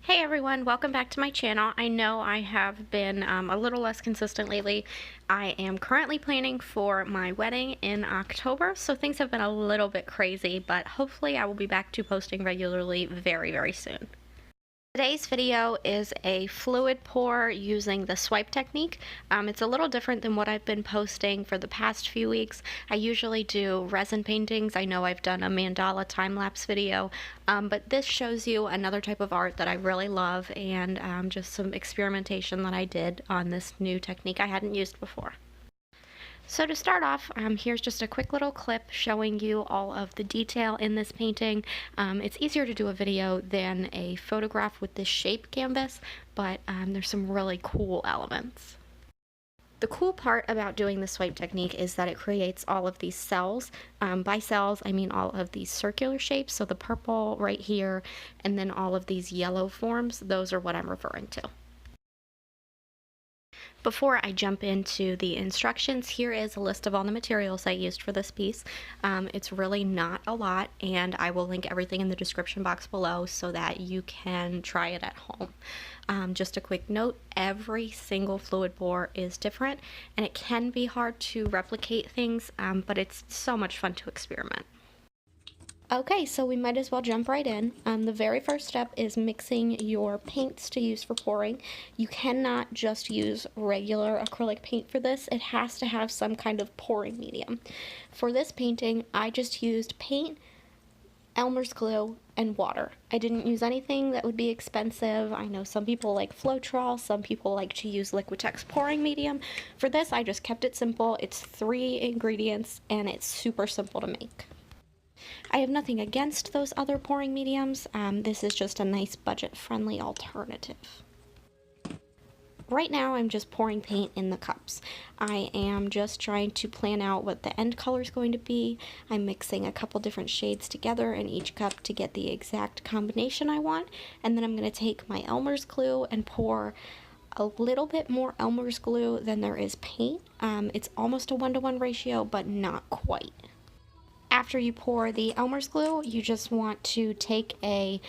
Hey everyone, welcome back to my channel. I know I have been a little less consistent lately. I am currently planning for my wedding in October, so things have been a little bit crazy, but hopefully I will be back to posting regularly very soon. Today's video is a fluid pour using the swipe technique. It's a little different than what I've been posting for the past few weeks. I usually do resin paintings. I know I've done a mandala time-lapse video, but this shows you another type of art that I really love and just some experimentation that I did on this new technique I hadn't used before. So to start off, here's just a quick little clip showing you all of the detail in this painting. It's easier to do a video than a photograph with this shape canvas, but there's some really cool elements. The cool part about doing the swipe technique is that it creates all of these cells. By cells, I mean all of these circular shapes, so the purple right here, and then all of these yellow forms, those are what I'm referring to. Before I jump into the instructions, here is a list of all the materials I used for this piece. It's really not a lot, and I will link everything in the description box below so that you can try it at home. Just a quick note, every single fluid pour is different, and it can be hard to replicate things, but it's so much fun to experiment. Okay, so we might as well jump right in. The very first step is mixing your paints to use for pouring. You cannot just use regular acrylic paint for this. It has to have some kind of pouring medium. For this painting, I just used paint, Elmer's glue, and water. I didn't use anything that would be expensive. I know some people like Floetrol, some people like to use Liquitex pouring medium. For this, I just kept it simple. It's 3 ingredients, and it's super simple to make. I have nothing against those other pouring mediums. This is just a nice budget-friendly alternative. Right now I'm just pouring paint in the cups. I am just trying to plan out what the end color is going to be. I'm mixing a couple different shades together in each cup to get the exact combination I want, and then I'm going to take my Elmer's glue and pour a little bit more Elmer's glue than there is paint. It's almost a 1-to-1 ratio, but not quite. After you pour the Elmer's glue, you just want to take a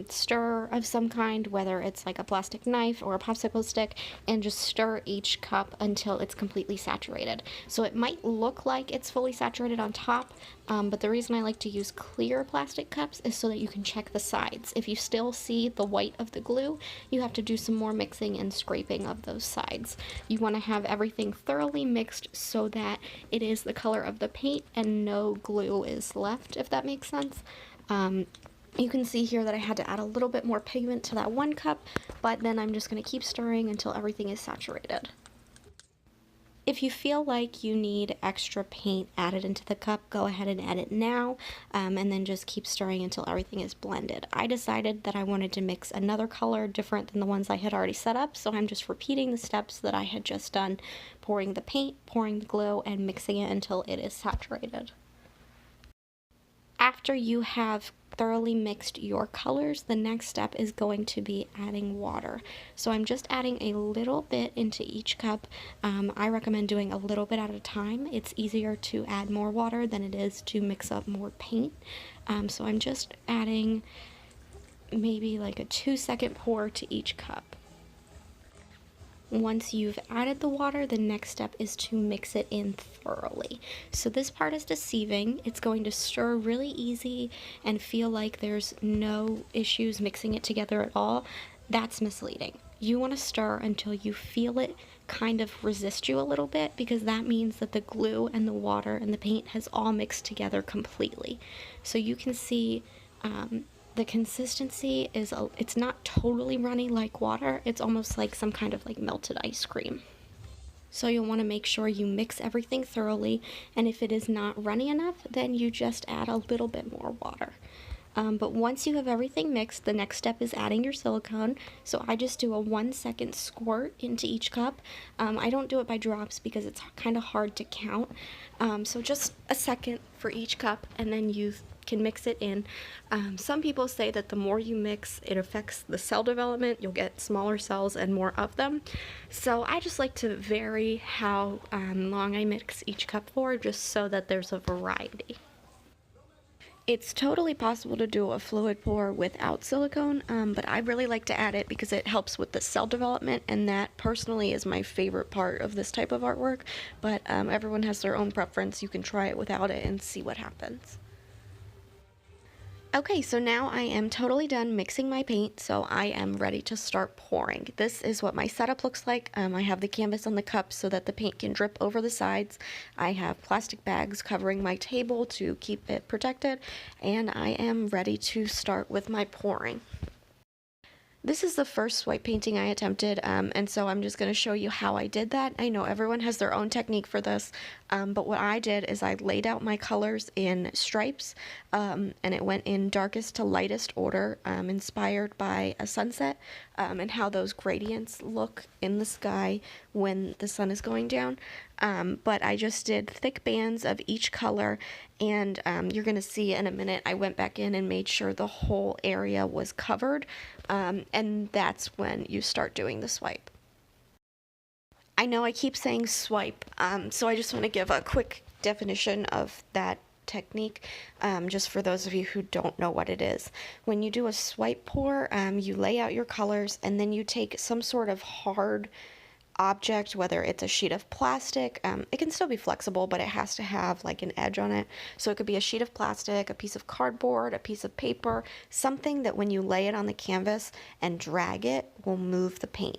stir of some kind, whether it's like a plastic knife or a popsicle stick, and just stir each cup until it's completely saturated. So it might look like it's fully saturated on top, but the reason I like to use clear plastic cups is so that you can check the sides. If you still see the white of the glue, you have to do some more mixing and scraping of those sides. You want to have everything thoroughly mixed so that it is the color of the paint and no glue is left, if that makes sense. You can see here that I had to add a little bit more pigment to that one cup, but then I'm just going to keep stirring until everything is saturated. If you feel like you need extra paint added into the cup, go ahead and add it now, and then just keep stirring until everything is blended. I decided that I wanted to mix another color different than the ones I had already set up, so I'm just repeating the steps that I had just done, pouring the paint, pouring the glue, and mixing it until it is saturated. After you have thoroughly mixed your colors, the next step is going to be adding water. So I'm just adding a little bit into each cup. I recommend doing a little bit at a time. It's easier to add more water than it is to mix up more paint. So I'm just adding maybe like a 2-second pour to each cup. Once you've added the water, the next step is to mix it in thoroughly. So this part is deceiving. It's going to stir really easy and feel like there's no issues mixing it together at all. That's misleading. You want to stir until you feel it kind of resist you a little bit, because that means that the glue and the water and the paint has all mixed together completely. So you can see the consistency is, it's not totally runny like water, it's almost like some kind of like melted ice cream. So you'll want to make sure you mix everything thoroughly, and if it is not runny enough, then you just add a little bit more water. But once you have everything mixed, the next step is adding your silicone. So I just do a 1-second squirt into each cup. I don't do it by drops because it's kind of hard to count. So just a second for each cup, and then you can mix it in. Some people say that the more you mix, it affects the cell development. You'll get smaller cells and more of them. So I just like to vary how long I mix each cup for, just so that there's a variety. It's totally possible to do a fluid pour without silicone, but I really like to add it because it helps with the cell development, and that personally is my favorite part of this type of artwork. But everyone has their own preference. You can try it without it and see what happens. Okay, so now I am totally done mixing my paint, so I am ready to start pouring. This is what my setup looks like. I have the canvas on the cup so that the paint can drip over the sides. I have plastic bags covering my table to keep it protected, and I am ready to start with my pouring. This is the first swipe painting I attempted, and so I'm just going to show you how I did that. I know everyone has their own technique for this, but what I did is I laid out my colors in stripes, and it went in darkest to lightest order, inspired by a sunset, and how those gradients look in the sky when the sun is going down. But I just did thick bands of each color, and you're going to see in a minute I went back in and made sure the whole area was covered, and that's when you start doing the swipe. I know I keep saying swipe, so I just want to give a quick definition of that technique, just for those of you who don't know what it is. When you do a swipe pour, you lay out your colors, and then you take some sort of hard object, whether it's a sheet of plastic. It can still be flexible, but it has to have like an edge on it. So it could be a sheet of plastic, a piece of cardboard, a piece of paper, something that when you lay it on the canvas and drag it will move the paint.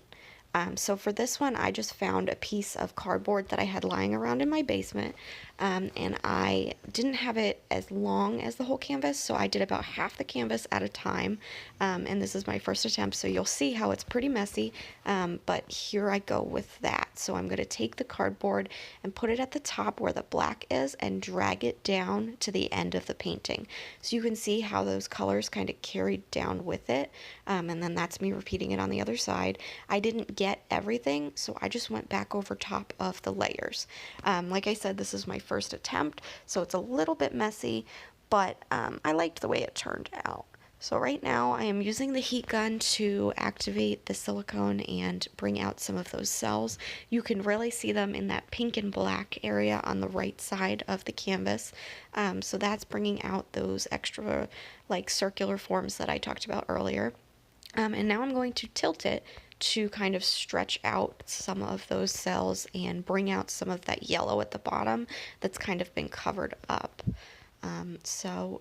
So for this one, I just found a piece of cardboard that I had lying around in my basement, and I didn't have it as long as the whole canvas, so I did about half the canvas at a time, and this is my first attempt, so you'll see how it's pretty messy, but here I go with that. So I'm going to take the cardboard and put it at the top where the black is and drag it down to the end of the painting. So you can see how those colors kind of carried down with it, and then that's me repeating it on the other side. I didn't get everything, so I just went back over top of the layers. Like I said, this is my first attempt, so it's a little bit messy, but I liked the way it turned out. So right now I am using the heat gun to activate the silicone and bring out some of those cells. You can really see them in that pink and black area on the right side of the canvas. So that's bringing out those extra like circular forms that I talked about earlier. And now I'm going to tilt it to kind of stretch out some of those cells and bring out some of that yellow at the bottom that's kind of been covered up. So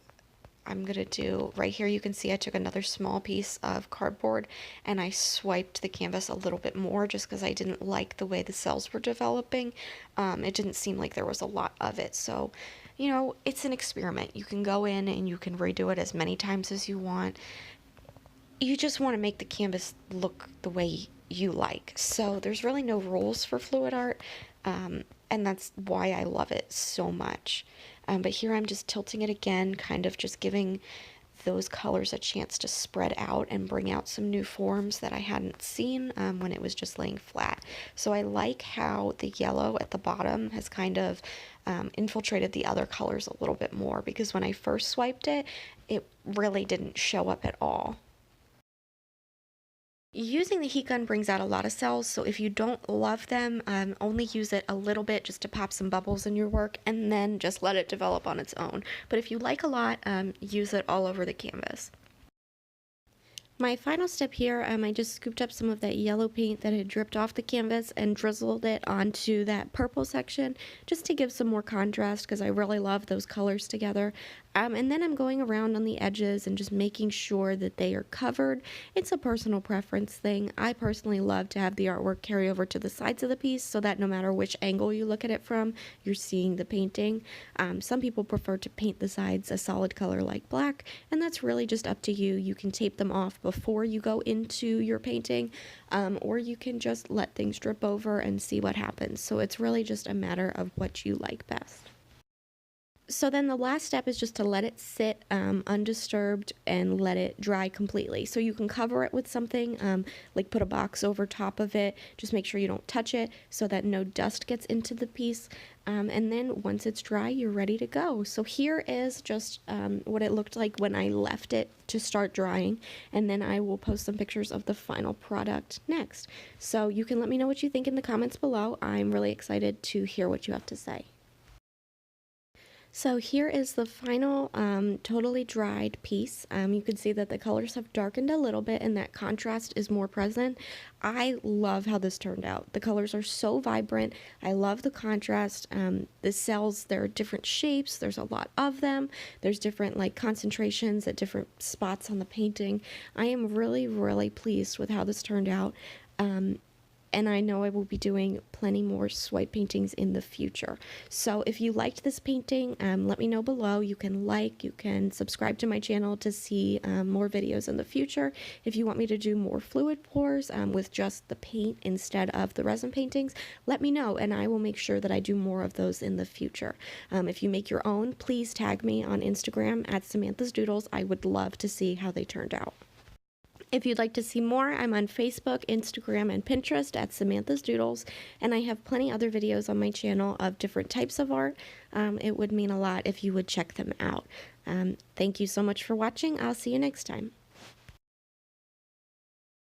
I'm going to do, right here you can see I took another small piece of cardboard and I swiped the canvas a little bit more just because I didn't like the way the cells were developing. It didn't seem like there was a lot of it, so you know, it's an experiment. You can go in and you can redo it as many times as you want. You just want to make the canvas look the way you like. So there's really no rules for fluid art, and that's why I love it so much. But here I'm just tilting it again, kind of just giving those colors a chance to spread out and bring out some new forms that I hadn't seen when it was just laying flat. So I like how the yellow at the bottom has kind of infiltrated the other colors a little bit more, because when I first swiped it, it really didn't show up at all. Using the heat gun brings out a lot of cells, so if you don't love them, only use it a little bit just to pop some bubbles in your work, and then just let it develop on its own. But if you like a lot, use it all over the canvas. My final step here, I just scooped up some of that yellow paint that had dripped off the canvas and drizzled it onto that purple section just to give some more contrast, because I really love those colors together. And then I'm going around on the edges and just making sure that they are covered. It's a personal preference thing. I personally love to have the artwork carry over to the sides of the piece so that no matter which angle you look at it from, you're seeing the painting. Some people prefer to paint the sides a solid color like black, and that's really just up to you. You can tape them off before you go into your painting, or you can just let things drip over and see what happens. So it's really just a matter of what you like best. So then the last step is just to let it sit undisturbed and let it dry completely. So you can cover it with something, like put a box over top of it. Just make sure you don't touch it so that no dust gets into the piece. And then once it's dry, you're ready to go. So here is just what it looked like when I left it to start drying. And then I will post some pictures of the final product next. So you can let me know what you think in the comments below. I'm really excited to hear what you have to say. So here is the final totally dried piece. You can see that the colors have darkened a little bit and that contrast is more present. I love how this turned out. The colors are so vibrant. I love the contrast. The cells, there are different shapes. There's a lot of them. There's different like concentrations at different spots on the painting. I am really, really pleased with how this turned out. And I know I will be doing plenty more swipe paintings in the future. So if you liked this painting, let me know below. You can subscribe to my channel to see more videos in the future. If you want me to do more fluid pours with just the paint instead of the resin paintings, let me know and I will make sure that I do more of those in the future. If you make your own, please tag me on Instagram at SamanthasDoodles. I would love to see how they turned out. If you'd like to see more, I'm on Facebook, Instagram, and Pinterest at SamanthasDoodles, and I have plenty other videos on my channel of different types of art. It would mean a lot if you would check them out. Thank you so much for watching. I'll see you next time.